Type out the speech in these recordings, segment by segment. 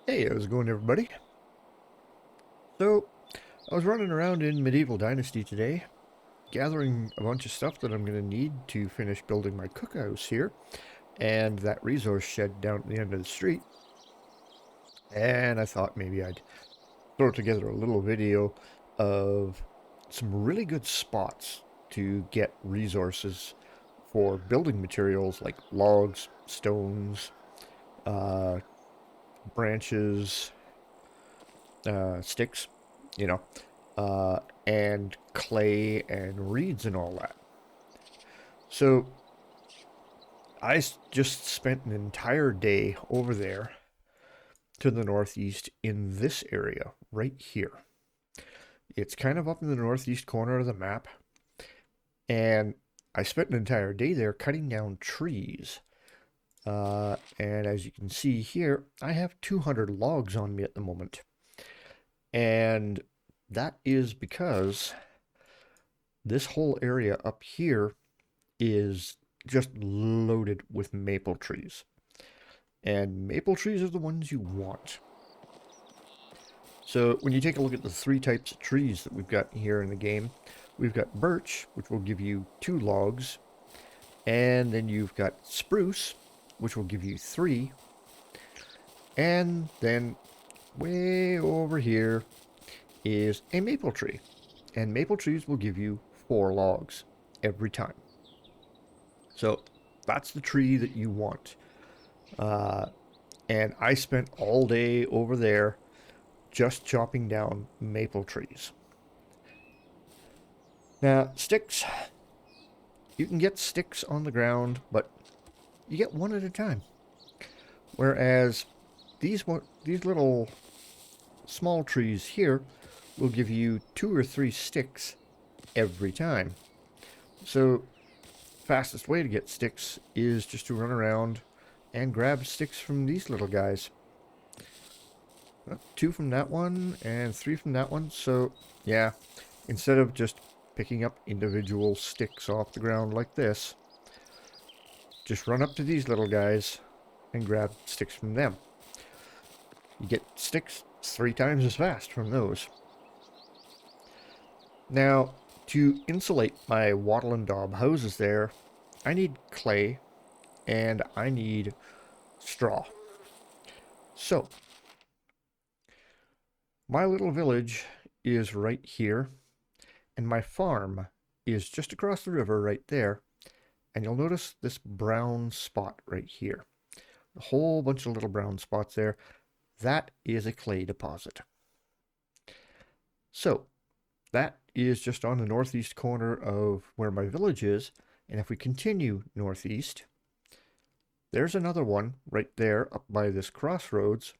Hey, how's it going, everybody? So, I was running around in Medieval Dynasty today, gathering a bunch of stuff that I'm going to need to finish building my cookhouse here, and that resource shed down at the end of the street. And I thought maybe I'd throw together a little video of some really good spots to get resources for building materials like logs, stones, uh, branches, sticks, you know, and clay and reeds and all that. So just spent an entire day over there to the northeast in this area right here. It's kind of up in the northeast corner of the map, and I spent an entire day there cutting down trees. And as you can see here, I have 200 logs on me at the moment. And that is because this whole area up here is just loaded with maple trees. And maple trees are the ones you want. So when you take a look at the three types of trees that we've got here in the game, we've got birch, which will give you 2 logs, and then you've got spruce, which will give you 3, and then way over here is a maple tree. And maple trees will give you 4 logs every time. So that's the tree that you want. Uh, and I spent all day over there just chopping down maple trees. Now, sticks, you can get sticks on the ground, but you get one at a time. Whereas these little small trees here will give you 2 or 3 sticks every time. So, fastest way to get sticks is just to run around and grab sticks from these little guys. 2 from that one and 3 from that one. So, yeah, instead of just picking up individual sticks off the ground like this, just run up to these little guys and grab sticks from them. You get sticks 3 times as fast from those. Now, to insulate my wattle and daub houses there, I need clay and I need straw. So, my little village is right here, and my farm is just across the river right there. And you'll notice this brown spot right here. A whole bunch of little brown spots there. That is a clay deposit. So, that is just on the northeast corner of where my village is. And if we continue northeast, there's another one right there up by this crossroads.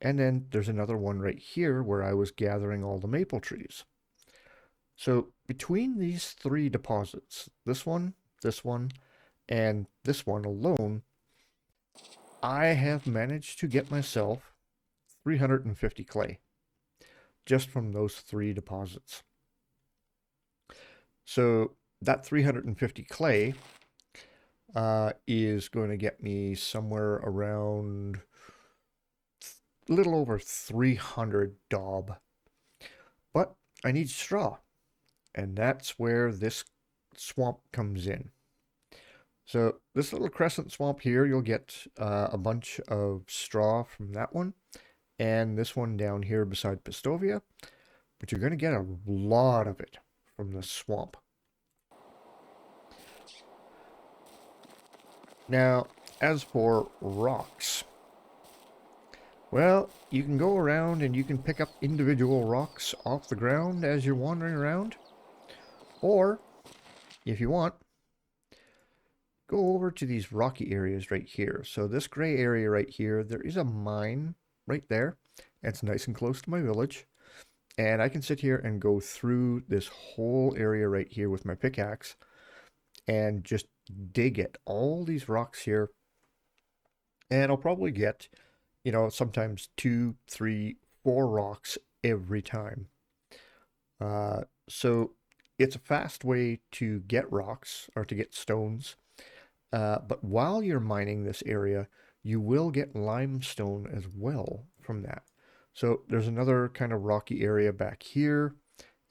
And then there's another one right here where I was gathering all the maple trees. So between these 3 deposits, this one, and this one alone, I have managed to get myself 350 clay just from those 3 deposits. So that 350 clay is going to get me somewhere around a little over 300 daub. But I need straw, and that's where this swamp comes in. So this little crescent swamp here, you'll get a bunch of straw from that one, and this one down here beside Pistovia, but you're going to get a lot of it from the swamp. Now, as for rocks, well, you can go around and you can pick up individual rocks off the ground as you're wandering around, or if you want, go over to these rocky areas right here. So this gray area right here, there is a mine right there. It's nice and close to my village. And I can sit here and go through this whole area right here with my pickaxe and just dig at all these rocks here. And I'll probably get, sometimes 2, 3, 4 rocks every time. So it's a fast way to get rocks or to get stones. But while you're mining this area, you will get limestone as well from that. So there's another kind of rocky area back here,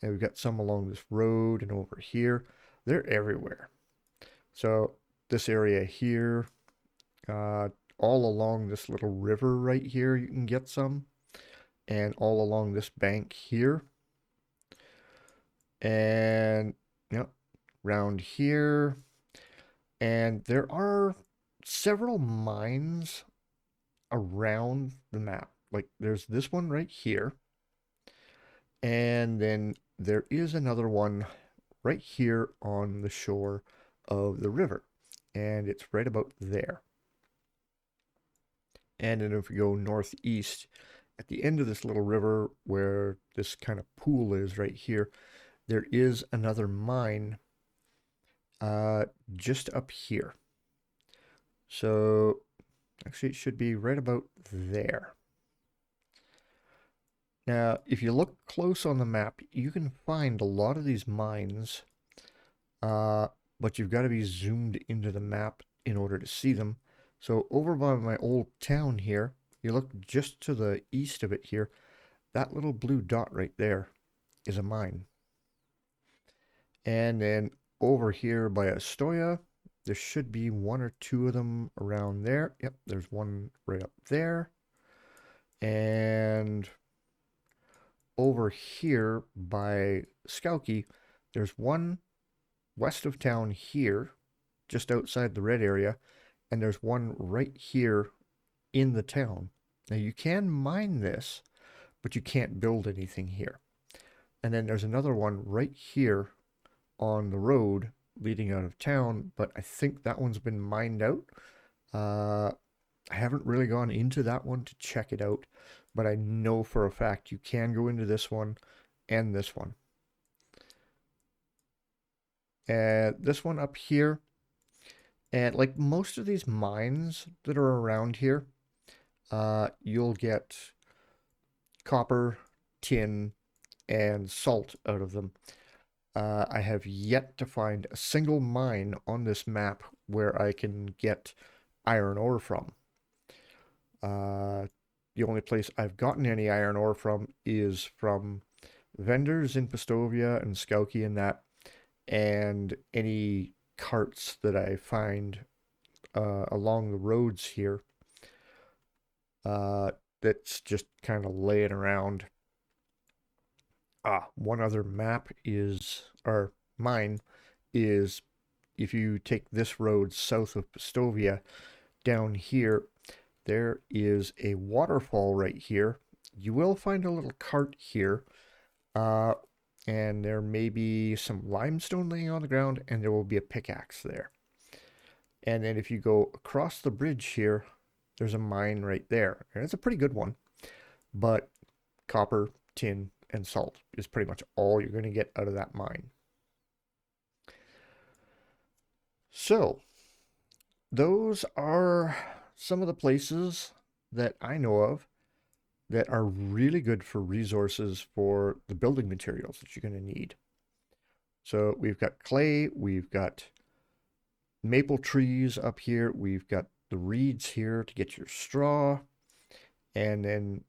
and we've got some along this road and over here. They're everywhere. So this area here, all along this little river right here, you can get some, and all along this bank here, and yep, around here. And there are several mines around the map. Like there's this one right here, and then there is another one right here on the shore of the river, and it's right about there. And then if we go northeast, at the end of this little river where this kind of pool is right here, there is another mine just up here. So actually it should be right about there. Now, if you look close on the map, you can find a lot of these mines, but you've got to be zoomed into the map in order to see them. So over by my old town here, you look just to the east of it here, that little blue dot right there is a mine. And then over here by Astoya, there should be one or two of them around there. Yep, there's one right up there. And over here by Skauki, there's one west of town here, just outside the red area, and there's one right here in the town. Now you can mine this, but you can't build anything here. And then there's another one right here on the road leading out of town, but I think that one's been mined out. I haven't really gone into that one to check it out, but I know for a fact you can go into this one and this one. And this one up here, and like most of these mines that are around here, you'll get copper, tin, and salt out of them. I have yet to find a single mine on this map where I can get iron ore from. The only place I've gotten any iron ore from is from vendors in Pistovia and Skauki and that, and any carts that I find along the roads here that's just kind of laying around. One other map is, or mine is, if you take this road south of Pistovia, down here, there is a waterfall right here. You will find a little cart here, and there may be some limestone laying on the ground, and there will be a pickaxe there. And then if you go across the bridge here, there's a mine right there, and it's a pretty good one, but copper, tin, and salt is pretty much all you're going to get out of that mine. So, those are some of the places that I know of that are really good for resources for the building materials that you're going to need. So we've got clay, we've got maple trees up here, we've got the reeds here to get your straw, and then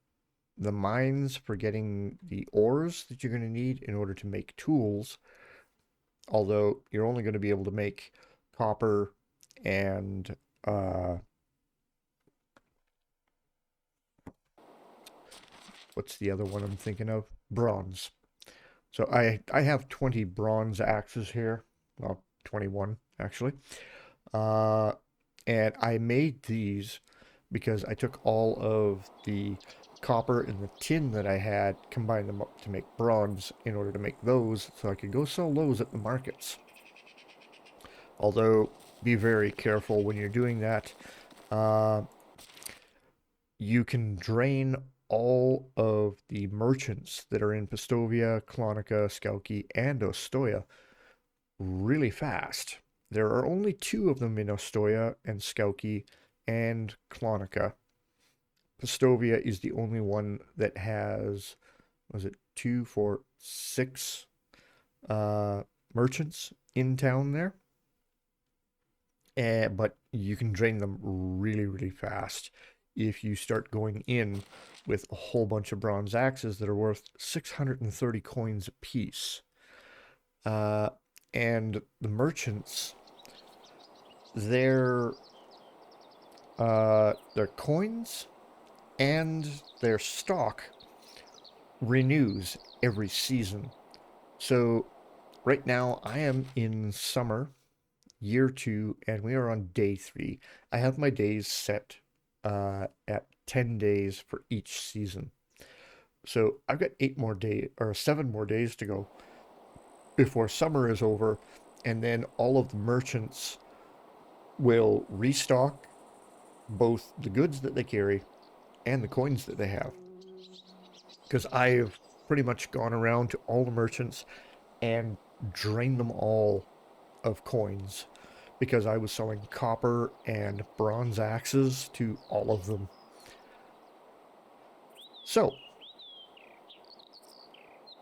the mines for getting the ores that you're going to need in order to make tools, although you're only going to be able to make copper and what's the other one I'm thinking of? Bronze. So I have 20 bronze axes here. Well, 21 actually. And I made these because I took all of the copper and the tin that I had, combined them up to make bronze in order to make those, so I could go sell those at the markets. Although, be very careful when you're doing that. You can drain all of the merchants that are in Pistovia, Klonika, Skauki, and Ostoya really fast. There are only 2 of them in Ostoya and Skauki and Klonika. Pistovia is the only one that has, was it 2, 4, 6 merchants in town there. But you can drain them really, really fast if you start going in with a whole bunch of bronze axes that are worth 630 coins apiece. And the merchants, their coins and their stock renews every season. So right now I am in summer, year 2, and we are on day 3. I have my days set at 10 days for each season. So I've got 7 more days to go before summer is over, and then all of the merchants will restock both the goods that they carry and the coins that they have. Because I've pretty much gone around to all the merchants and drained them all of coins, because I was selling copper and bronze axes to all of them. So,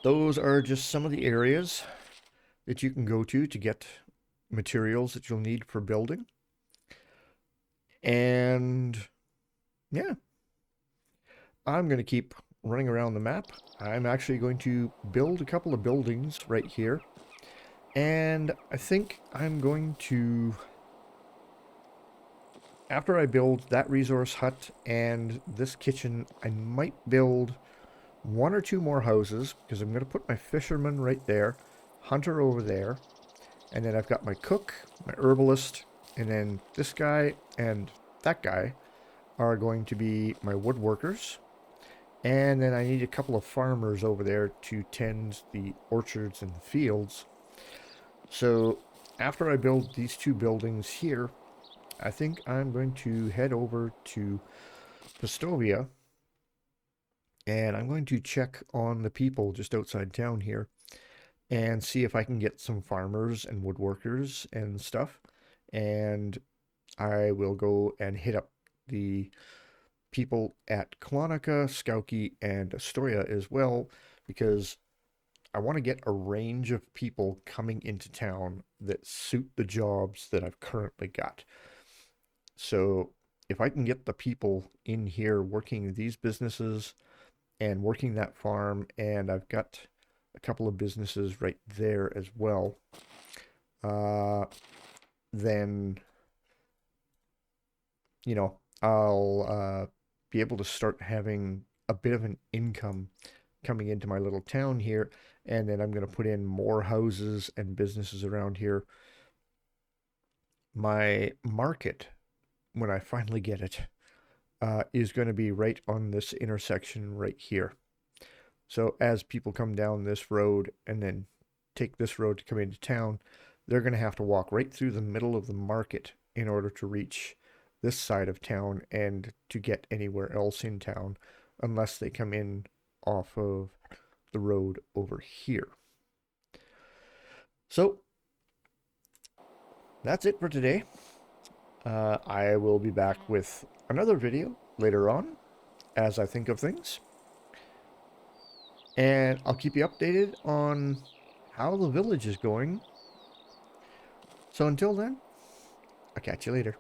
those are just some of the areas that you can go to get materials that you'll need for building. And yeah, I'm going to keep running around the map. I'm actually going to build a couple of buildings right here. And I think I'm going to, after I build that resource hut and this kitchen, I might build 1 or 2 more houses, because I'm going to put my fisherman right there, hunter over there, and then I've got my cook, my herbalist, and then this guy and that guy are going to be my woodworkers. And then I need a couple of farmers over there to tend the orchards and the fields. So after I build these 2 buildings here, I think I'm going to head over to Postovia, and I'm going to check on the people just outside town here and see if I can get some farmers and woodworkers and stuff. And I will go and hit up the people at Klonika, Skauki, and Astoria as well, because I want to get a range of people coming into town that suit the jobs that I've currently got. So if I can get the people in here working these businesses and working that farm, and I've got a couple of businesses right there as well, then, you know, I'll be able to start having a bit of an income coming into my little town here, and then I'm going to put in more houses and businesses around here. My market, when I finally get it, is going to be right on this intersection right here. So as people come down this road and then take this road to come into town, they're going to have to walk right through the middle of the market in order to reach this side of town and to get anywhere else in town, unless they come in off of the road over here. So that's it for today. I will be back with another video later on as I think of things. And I'll keep you updated on how the village is going. So until then, I'll catch you later.